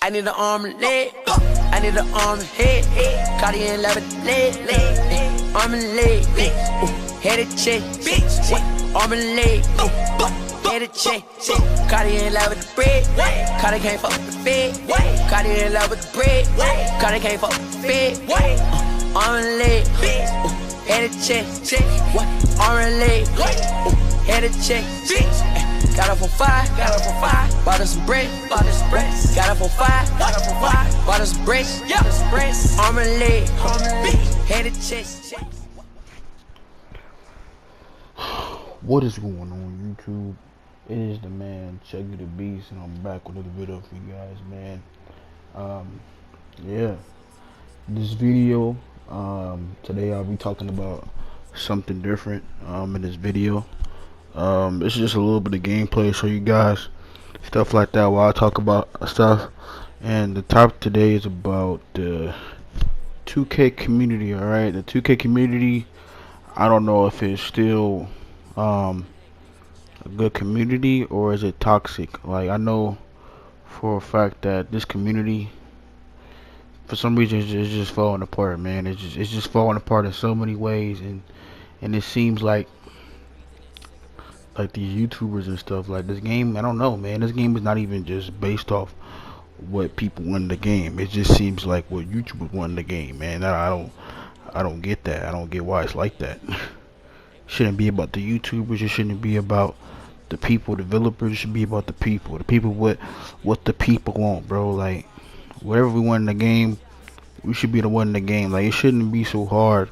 I need an arm and leg. I need an arm and head. Cardi in love with leg. Arm and leg. Head and chest. Arm and leg. Head and chest. Cardi in love with the bread. Cardi can't fuck with the fed. Cardi in love with the bread. Cardi can't fuck with the fed. Arm and leg. Head and chest. Arm and leg. Head and chest. Got up on fire, bought us some bread, got up on fire, bought us some bread, arm and leg, head and chest. What is going on YouTube? It is the man Chuggythebeast, and I'm back with another video for you guys, man. Yeah, this video, today I'll be talking about something different in this video. It's just a little bit of gameplay, show you guys stuff like that while I talk about stuff. And the topic today is about the 2K community. Alright, the 2K community, I don't know if it's still a good community or is it toxic. Like, I know for a fact that this community, for some reason, it's just falling apart, man. It's just falling apart in so many ways, and it seems like these YouTubers and stuff, like this game, I don't know, man, this game is not even just based off what people want in the game. It just seems like what YouTubers want in the game, man. I don't get that. I don't get why it's like that. It shouldn't be about the YouTubers. It shouldn't be about the people, developers. It should be about the people. The people, what the people want, bro. Like, whatever we want in the game, we should be the one in the game. Like, it shouldn't be so hard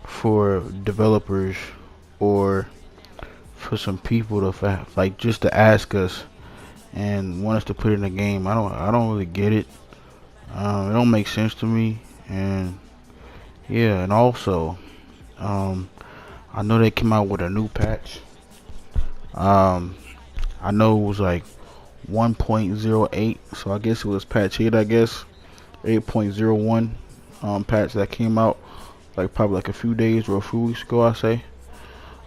for developers or for some people to just to ask us and want us to put it in the game. I don't really get it. It don't make sense to me. And yeah, and also I know they came out with a new patch. I know it was like 1.08, so I guess it was patch 8, I guess 8.01 patch that came out like probably like a few days or a few weeks ago, I say.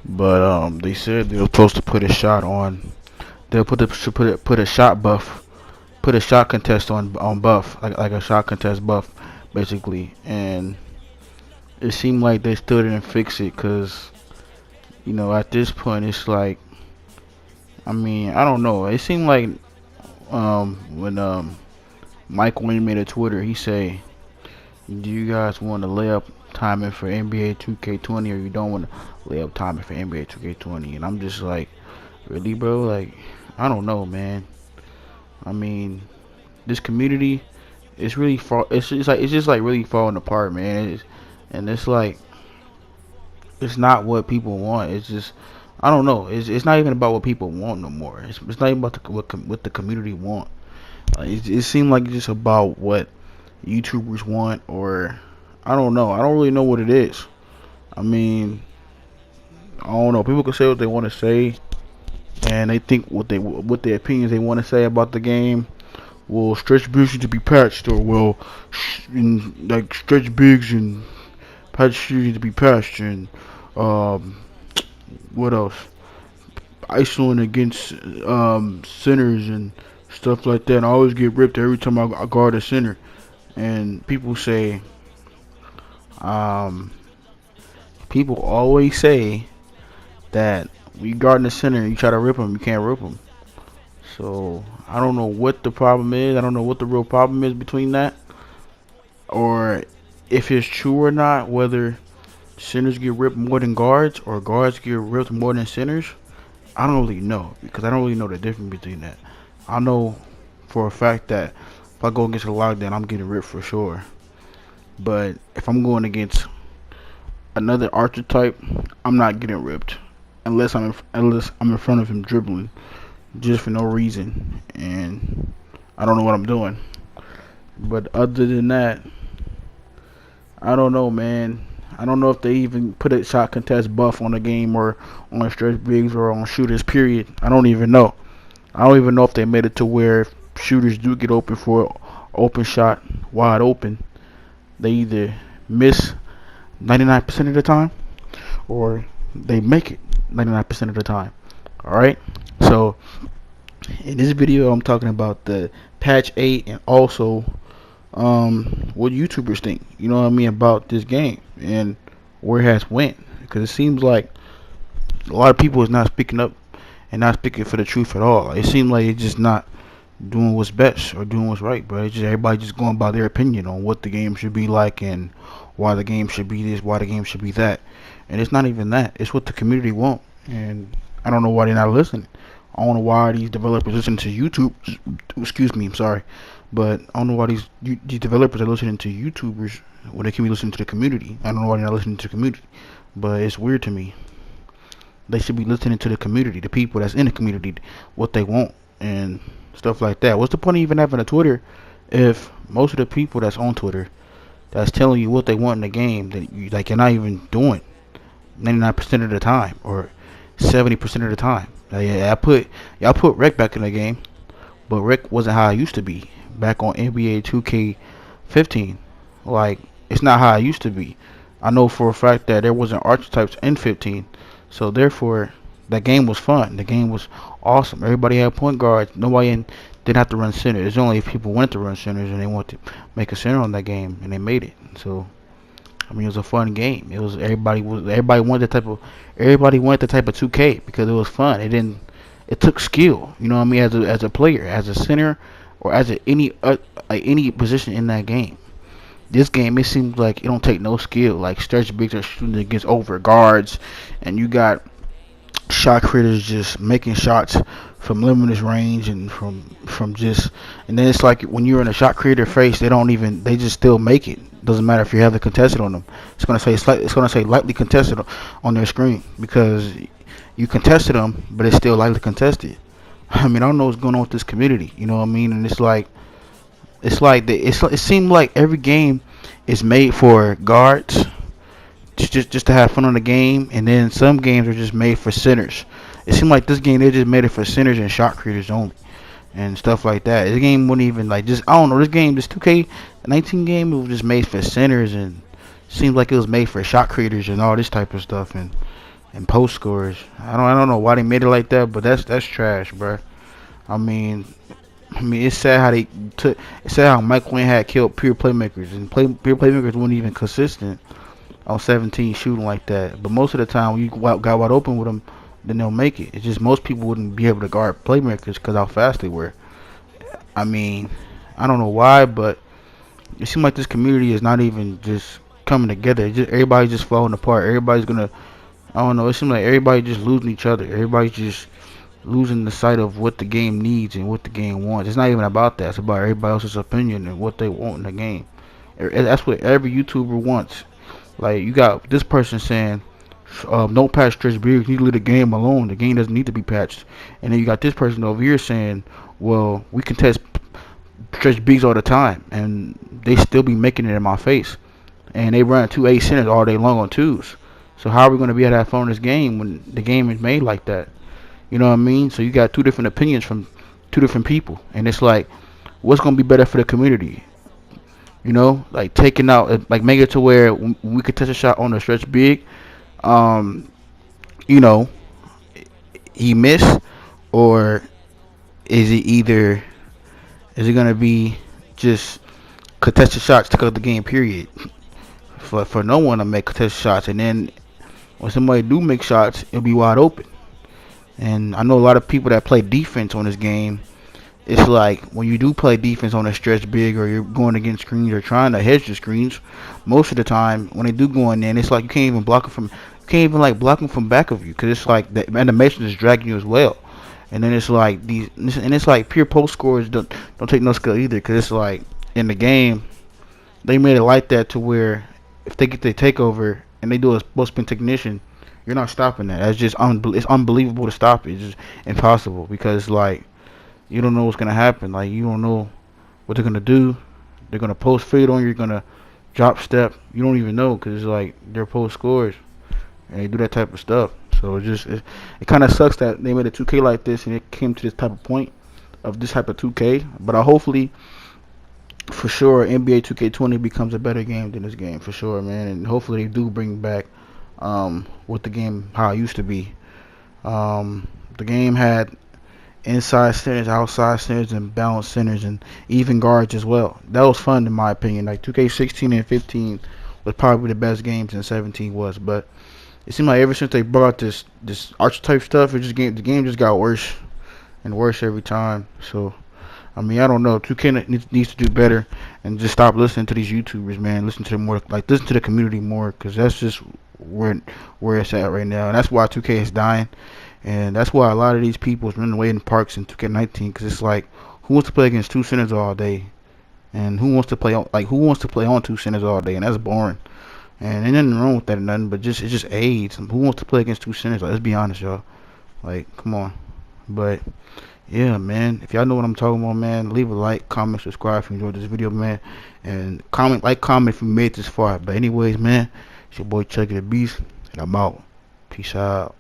But they said they were supposed to put a shot on. They'll put a shot buff, put a shot contest on buff, like a shot contest buff, basically. And it seemed like they still didn't fix it, cause you know, at this point it's like, I mean, I don't know. It seemed like when Mike Wayne made a Twitter, he say, "Do you guys want to lay up timing for NBA 2K20 or you don't want to lay up timing for NBA 2K20?" And I'm just like, really, bro? Like, I don't know, man. I mean, this community is really it's just like really falling apart, man. And it's like, it's not what people want. It's just, I don't know. It's not even about what people want no more. It's not even about what the community want. It seemed like it's just about what YouTubers want, or I don't know. I don't really know what it is. I mean, I don't know. People can say what they want to say, and they think what their opinions they want to say about the game. Well, stretch bigs need to be patched, or well, like stretch bigs and patch shoes need to be patched, and what else? Isoling against centers and stuff like that. And I always get ripped every time I guard a center. And people say, people always say that when you guard in the center and you try to rip them, you can't rip them. So I don't know what the problem is. I don't know what the real problem is between that, or if it's true or not, whether centers get ripped more than guards or guards get ripped more than centers. I don't really know, because I don't really know the difference between that. I know for a fact that if I go against a lockdown, I'm getting ripped for sure. But if I'm going against another archetype, I'm not getting ripped unless I'm in front of him dribbling just for no reason, and I don't know what I'm doing. But other than that, I don't know, man. I don't know if they even put a shot contest buff on the game or on stretch bigs or on shooters, period. I don't even know. I don't even know if they made it to where if shooters do get open for open shot, wide open, they either miss 99% of the time or they make it 99% of the time. Alright? So In this video, I'm talking about the patch 8 and also what YouTubers think, you know what I mean, about this game and where it has went. Because it seems like a lot of people is not speaking up and not speaking for the truth at all. It seems like it's just not doing what's best or doing what's right, bro. It's just everybody just going by their opinion on what the game should be like and why the game should be this, why the game should be that. And it's not even that. It's what the community want. And I don't know why they're not listening. I don't know why these developers listen to YouTube. Excuse me, I'm sorry, but I don't know why these developers are listening to YouTubers when they can be listening to the community. I don't know why they're not listening to the community, but it's weird to me. They should be listening to the community, the people that's in the community, what they want and stuff like that. What's the point of even having a Twitter if most of the people that's on Twitter that's telling you what they want in the game that you like you're not even doing 99% of the time or 70% of the time. Y'all put Rec back in the game, but Rec wasn't how it used to be back on NBA 2K15. Like, it's not how it used to be. I know for a fact that there wasn't archetypes in 15, so therefore that game was fun. The game was awesome. Everybody had point guards. Didn't have to run center. It's only if people wanted to run centers and they wanted to make a center on that game, and they made it. So I mean, it was a fun game. It was everybody wanted the type of 2K because it was fun. It took skill, you know what I mean, as a player, as a center, or as any position in that game. This game, it seems like it don't take no skill. Like, stretch bigs are shooting against over guards, and you got shot creators just making shots from limitless range and from just, and then it's like when you're in a shot creator face, they just still make it. Doesn't matter if you have the contested on them. It's gonna say lightly contested on their screen because you contested them, but it's still lightly contested. I mean, I don't know what's going on with this community. You know what I mean? And it seemed like every game is made for guards just to have fun on the game, and then some games are just made for centers. It seemed like this game they just made it for centers and shot creators only and stuff like that. This game wouldn't even I don't know, this 2K19 game, it was just made for centers and seems like it was made for shot creators and all this type of stuff and post scorers. I don't know why they made it like that, but that's trash, bro. I mean, it's sad how Mike Wayne had killed pure playmakers and pure playmakers weren't even consistent on 17 shooting like that. But most of the time, when you got wide open with them, then they'll make it. It's just most people wouldn't be able to guard playmakers because how fast they were. I mean, I don't know why, but it seems like this community is not even just coming together. Everybody's just falling apart. I don't know. It seems like everybody just losing each other. Everybody's just losing the sight of what the game needs and what the game wants. It's not even about that. It's about everybody else's opinion and what they want in the game. That's what every YouTuber wants. Like, you got this person saying, don't patch stretch bigs, you leave the game alone. The game doesn't need to be patched. And then you got this person over here saying, well, we can test stretch bigs all the time, and they still be making it in my face. And they run 2A centers all day long on twos. So how are we going to be able to have fun in this game when the game is made like that? You know what I mean? So you got two different opinions from two different people, and it's like, what's going to be better for the community? You know, like taking out, like make it to where we could test a shot on a stretch big, you know, he missed, or is it gonna be just contested shots to cut the game period for no one to make contested shots, and then when somebody do make shots, it'll be wide open. And I know a lot of people that play defense on this game. It's like when you do play defense on a stretch big or you're going against screens or trying to hedge the screens, most of the time when they do go in there, it's like you can't even block them from back of you because it's like the animation is dragging you as well. And then it's like pure post scores don't take no skill either because it's like in the game they made it like that to where if they get their takeover and they do a post spin technician, you're not stopping that. That's just it's unbelievable to stop it. It's just impossible because like, you don't know what's gonna happen. Like, you don't know what they're gonna do. They're gonna post fade on you. You're gonna drop step. You don't even know because it's like they're post scores and they do that type of stuff. So it kind of sucks that they made a 2K like this and it came to this type of point of this type of 2K. But hopefully, for sure, NBA 2K20 becomes a better game than this game for sure, man. And hopefully they do bring back with the game how it used to be. The game had inside centers, outside centers, and balanced centers, and even guards as well. That was fun in my opinion. Like 2K16 and 15 was probably the best games, and 17 was. But it seemed like ever since they brought out this archetype stuff, the game just got worse and worse every time. So I mean, I don't know. 2K needs to do better and just stop listening to these YouTubers, man. Listen to them more, like listen to the community more, because that's just where it's at right now. And that's why 2K is dying, and that's why a lot of these people is running away in parks in 2K19, because it's like, who wants to play against two centers all day, and who wants to play on two centers all day, and that's boring. And ain't nothing wrong with that or nothing, but it's just AIDS. Who wants to play against two centers? Like, let's be honest, y'all. Like, come on. But yeah, man, if y'all know what I'm talking about, man, leave a like, comment, subscribe if you enjoyed this video, man, and comment if you made this far. But anyways, man, it's your boy Chuggy the Beast, and I'm out. Peace out.